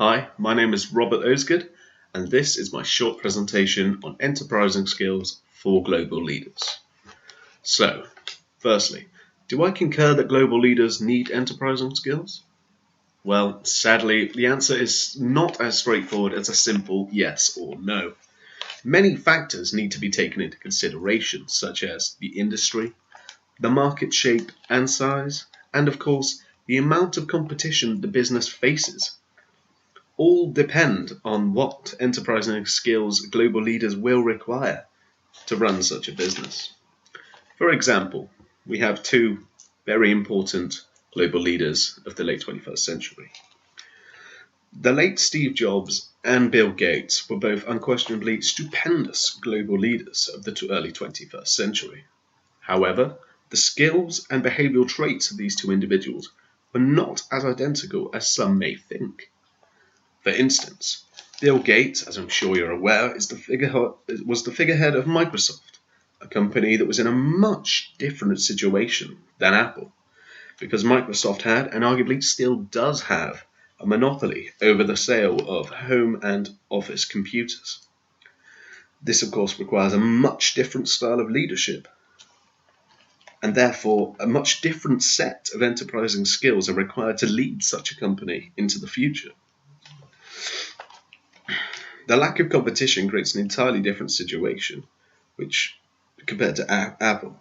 Hi, my name is Robert Oasgood, and this is my short presentation on enterprising skills for global leaders. So, firstly, do I concur that global leaders need enterprising skills? Well, sadly, the answer is not as straightforward as a simple yes or no. Many factors need to be taken into consideration, such as the industry, the market shape and size, and of course, the amount of competition the business faces. All depend on what enterprising skills global leaders will require to run such a business. For example, we have two very important global leaders of the late 21st century. The late Steve Jobs and Bill Gates were both unquestionably stupendous global leaders of the early 21st century. However, the skills and behavioral traits of these two individuals were not as identical as some may think. For instance, Bill Gates, as I'm sure you're aware, was the figurehead of Microsoft, a company that was in a much different situation than Apple, because Microsoft had, and arguably still does have, a monopoly over the sale of home and office computers. This, of course, requires a much different style of leadership, and therefore a much different set of enterprising skills are required to lead such a company into the future. The lack of competition creates an entirely different situation, which compared to Apple,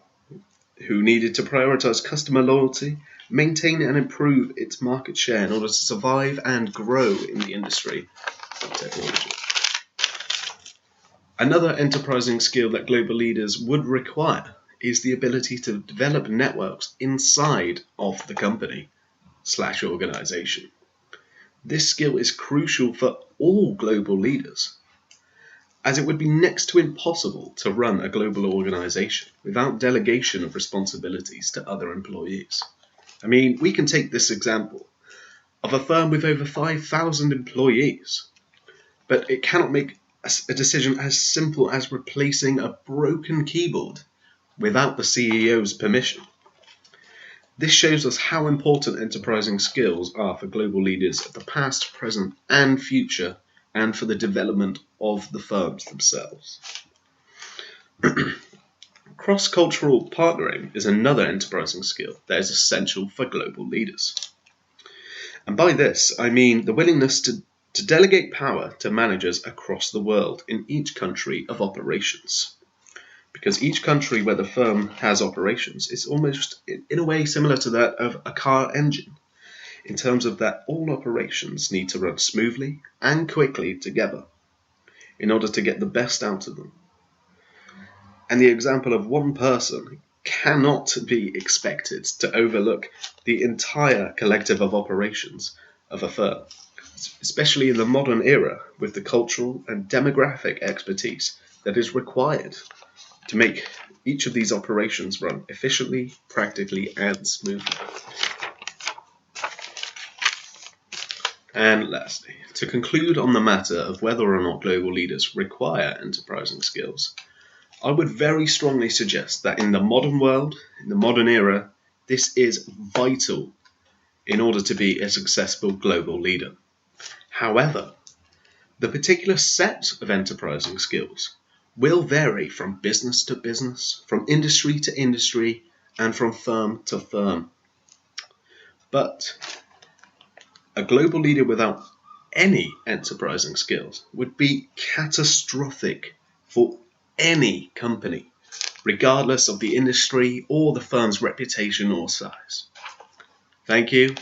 who needed to prioritize customer loyalty, maintain and improve its market share in order to survive and grow in the industry of technology. Another enterprising skill that global leaders would require is the ability to develop networks inside of the company/organization. This skill is crucial for all global leaders, as it would be next to impossible to run a global organization without delegation of responsibilities to other employees. I mean, we can take this example of a firm with over 5,000 employees, but it cannot make a decision as simple as replacing a broken keyboard without the CEO's permission. This shows us how important enterprising skills are for global leaders of the past, present, and future, and for the development of the firms themselves. Cross-cultural partnering is another enterprising skill that is essential for global leaders. And by this, I mean the willingness to delegate power to managers across the world in each country of operations. Because each country where the firm has operations is almost in a way similar to that of a car engine, in terms of that all operations need to run smoothly and quickly together in order to get the best out of them. And the example of one person cannot be expected to overlook the entire collective of operations of a firm, especially in the modern era with the cultural and demographic expertise that is required to make each of these operations run efficiently, practically, and smoothly. And lastly, to conclude on the matter of whether or not global leaders require enterprising skills, I would very strongly suggest that in the modern world, in the modern era, this is vital in order to be a successful global leader. However, the particular set of enterprising skills will vary from business to business, from industry to industry, and from firm to firm. But a global leader without any enterprising skills would be catastrophic for any company, regardless of the industry or the firm's reputation or size. Thank you,